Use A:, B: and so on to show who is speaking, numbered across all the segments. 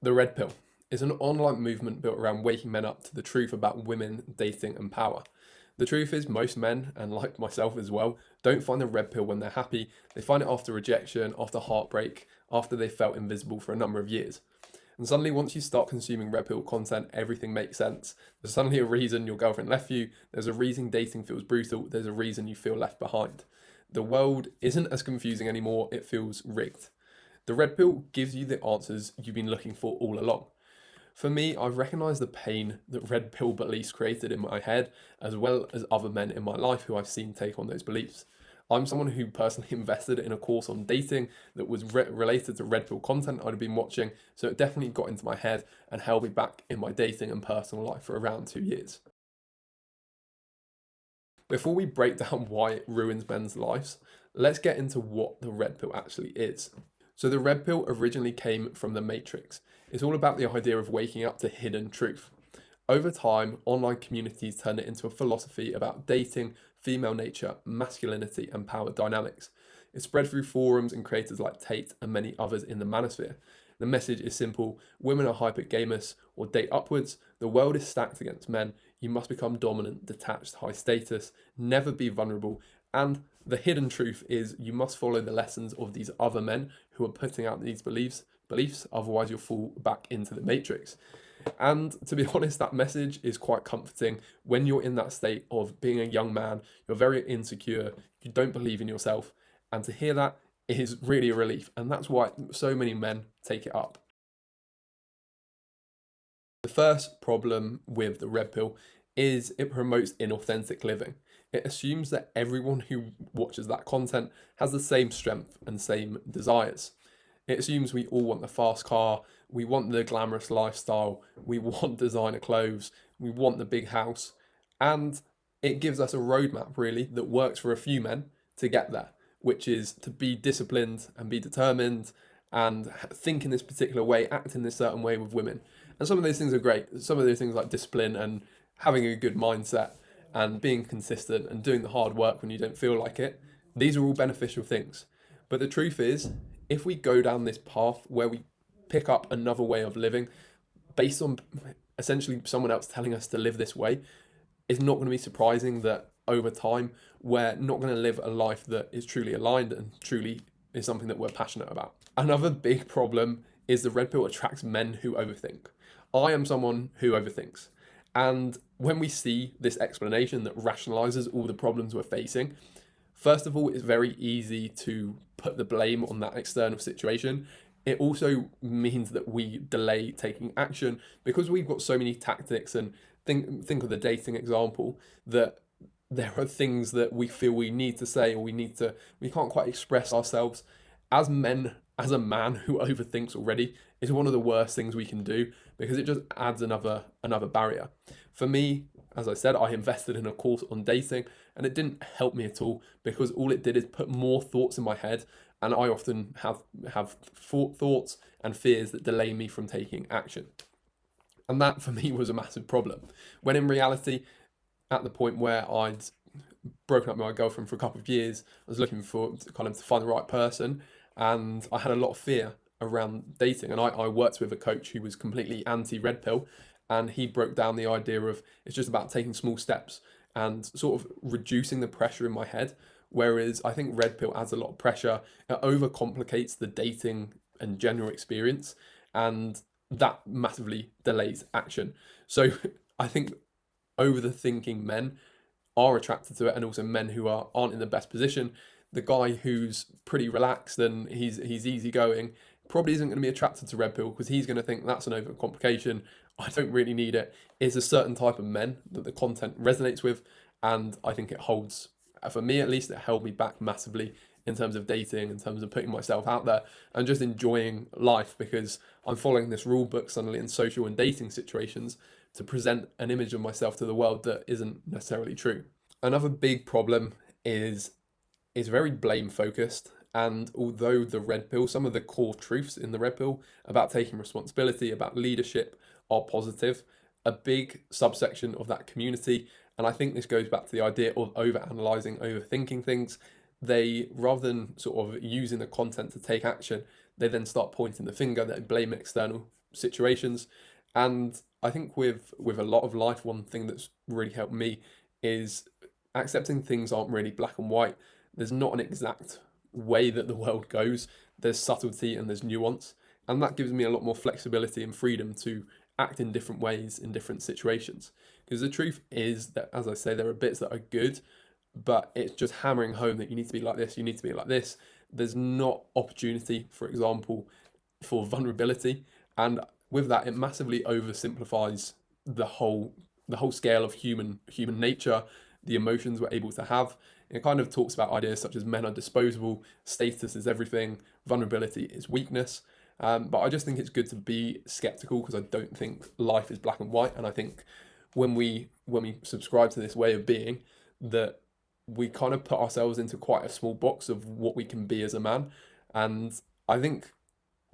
A: The Red Pill is an online movement built around waking men up to the truth about women, dating, and power. The truth is, most men, and like myself as well, don't find the red pill when they're happy. They find it after rejection, after heartbreak, after they felt invisible for a number of years. And suddenly, once you start consuming red pill content, everything makes sense. There's suddenly a reason your girlfriend left you. There's a reason dating feels brutal. There's a reason you feel left behind. The world isn't as confusing anymore. It feels rigged. The red pill gives you the answers you've been looking for all along. For me, I've recognised the pain that red pill beliefs created in my head, as well as other men in my life who I've seen take on those beliefs. I'm someone who personally invested in a course on dating that was related to red pill content I'd been watching, so it definitely got into my head and held me back in my dating and personal life for around 2 years. Before we break down why it ruins men's lives, let's get into what the red pill actually is. So, the red pill originally came from the Matrix. It's all about the idea of waking up to hidden truth. Over time, online communities turned it into a philosophy about dating, female nature, masculinity, and power dynamics. It spread through forums and creators like Tate and many others in the manosphere. The message is simple: women are hypergamous or date upwards. The world is stacked against men. You must become dominant, detached, high status, never be vulnerable. And the hidden truth is you must follow the lessons of these other men who are putting out these beliefs, otherwise you'll fall back into the matrix. And to be honest, that message is quite comforting when you're in that state of being a young man, you're very insecure, you don't believe in yourself, and to hear that is really a relief. And that's why so many men take it up. The first problem with the red pill is it promotes inauthentic living. It assumes that everyone who watches that content has the same strength and same desires. It assumes we all want the fast car, we want the glamorous lifestyle, we want designer clothes, we want the big house, and it gives us a roadmap really that works for a few men to get there, which is to be disciplined and be determined and think in this particular way, act in this certain way with women. And some of those things are great. Some of those things like discipline and having a good mindset and being consistent and doing the hard work when you don't feel like it, these are all beneficial things. But the truth is, if we go down this path where we pick up another way of living based on essentially someone else telling us to live this way, it's not going to be surprising that over time we're not going to live a life that is truly aligned and truly is something that we're passionate about. Another big problem is the red pill attracts men who overthink. I am someone who overthinks. And when we see this explanation that rationalizes all the problems we're facing, first of all, it's very easy to put the blame on that external situation. It also means that we delay taking action because we've got so many tactics, and think of the dating example, that there are things that we feel we need to say, or we can't quite express ourselves. As men, as a man who overthinks already, is one of the worst things we can do because it just adds another barrier. For me, as I said, I invested in a course on dating and it didn't help me at all because all it did is put more thoughts in my head, and I often have thoughts and fears that delay me from taking action. And that for me was a massive problem. When in reality, at the point where I'd broken up with my girlfriend for a couple of years, I was looking for kind of to find the right person, and I had a lot of fear around dating. And I worked with a coach who was completely anti red pill, and he broke down the idea of it's just about taking small steps and sort of reducing the pressure in my head. Whereas I think red pill adds a lot of pressure, it overcomplicates the dating and general experience, and that massively delays action. So I think over the thinking men are attracted to it, and also men who aren't in the best position. The guy who's pretty relaxed and he's easygoing probably isn't going to be attracted to red pill because he's going to think that's an overcomplication. I don't really need it. It's a certain type of men that the content resonates with, and I think it holds. For me, at least, it held me back massively in terms of dating, in terms of putting myself out there and just enjoying life, because I'm following this rule book suddenly in social and dating situations to present an image of myself to the world that isn't necessarily true. Another big problem is very blame focused. And although the red pill, some of the core truths in the red pill about taking responsibility, about leadership are positive, a big subsection of that community, and I think this goes back to the idea of over analyzing, overthinking things. They, rather than sort of using the content to take action, they then start pointing the finger, they blame external situations. And I think with a lot of life, one thing that's really helped me is accepting things aren't really black and white. There's not an exact way that the world goes. There's subtlety and there's nuance, and that gives me a lot more flexibility and freedom to act in different ways in different situations. Because the truth is that, as I say, there are bits that are good, but it's just hammering home that you need to be like this, you need to be like this. There's not opportunity, for example, for vulnerability, and with that, it massively oversimplifies the whole scale of human nature, the emotions we're able to have. It kind of talks about ideas such as men are disposable, status is everything, vulnerability is weakness. But I just think it's good to be skeptical because I don't think life is black and white, and I think when we subscribe to this way of being, that we kind of put ourselves into quite a small box of what we can be as a man. And I think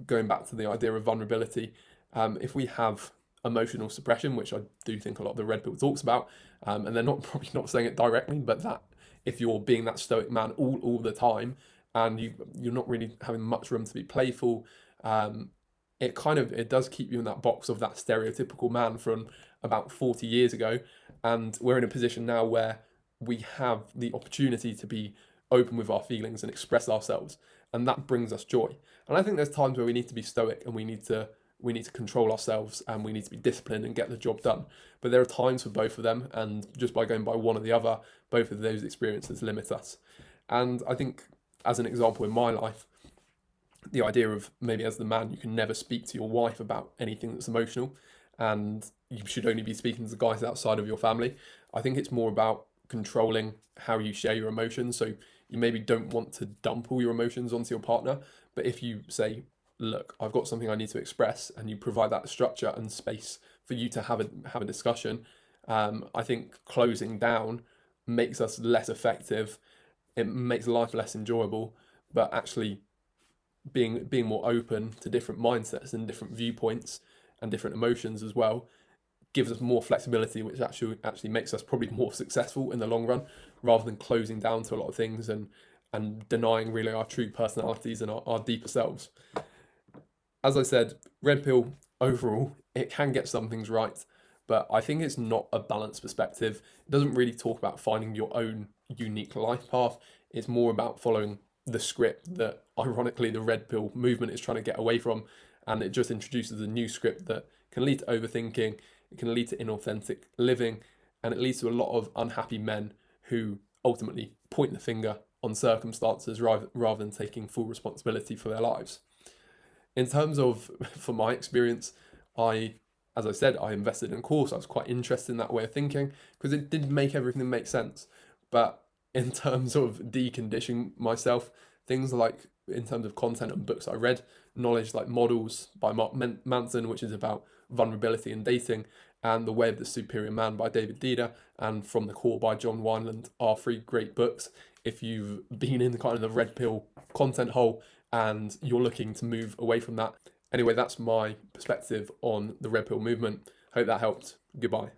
A: going back to the idea of vulnerability, if we have emotional suppression, which I do think a lot of the red pill talks about, and they're not probably not saying it directly, but that if you're being that stoic man all the time and you're not really having much room to be playful, it does keep you in that box of that stereotypical man from about 40 years ago. And we're in a position now where we have the opportunity to be open with our feelings and express ourselves, and that brings us joy. And I think there's times where we need to be stoic and we need to control ourselves and we need to be disciplined and get the job done. But there are times for both of them, and just by going by one or the other, both of those experiences limit us. And I think, as an example in my life, the idea of maybe as the man, you can never speak to your wife about anything that's emotional, and you should only be speaking to the guys outside of your family. I think it's more about controlling how you share your emotions. So you maybe don't want to dump all your emotions onto your partner, but if you say, look, I've got something I need to express, and you provide that structure and space for you to have a discussion, I think closing down makes us less effective. It makes life less enjoyable, but actually being more open to different mindsets and different viewpoints and different emotions as well gives us more flexibility, which actually makes us probably more successful in the long run, rather than closing down to a lot of things and denying really our true personalities and our deeper selves. As I said, red pill overall, it can get some things right, but I think it's not a balanced perspective. It doesn't really talk about finding your own unique life path. It's more about following the script that, ironically, the red pill movement is trying to get away from, and it just introduces a new script that can lead to overthinking, it can lead to inauthentic living, and it leads to a lot of unhappy men who ultimately point the finger on circumstances rather than taking full responsibility for their lives. In terms of, for my experience, as I said, I invested in a course. I was quite interested in that way of thinking because it did make everything make sense. But in terms of deconditioning myself, things like in terms of content and books I read, knowledge like Models by Mark Manson, which is about vulnerability and dating, and The Way of the Superior Man by David Dida, and From the Core by John Wineland are three great books. If you've been in kind of the red pill content hole and you're looking to move away from that. Anyway, that's my perspective on the red pill movement. Hope that helped. Goodbye.